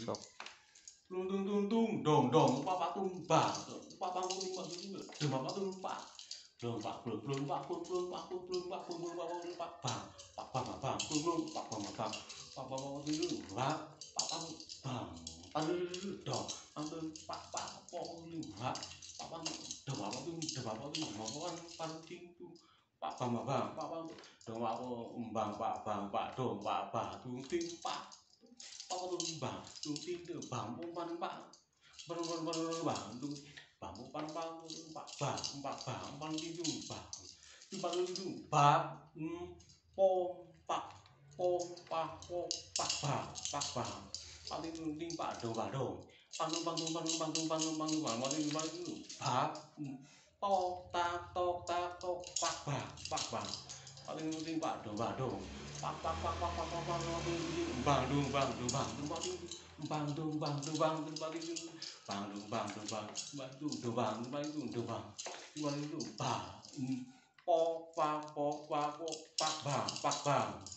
Sok. Tung tung tung tung dong dong papa tumbang papa tumbang dong papa tumbang dong pak blung blung pak blung blung pak blung blung pak blung blung pak bang pak bang bang blung blung pak bang bang papa blung pak papa bang aduh dong aduh pak pak blung pak papa dong papa tuh mohon pancing tuh pak bang bang pak bang dong aku bang pak dong pak tung ting pak papa tuh bang tung ting tuh bang umpan pak bang tuh bang umpan pak pancing tuh bang tuh pak pom pak pak bang paling ting pak dong paling pak tok pak bang paling penting pak dong pak bang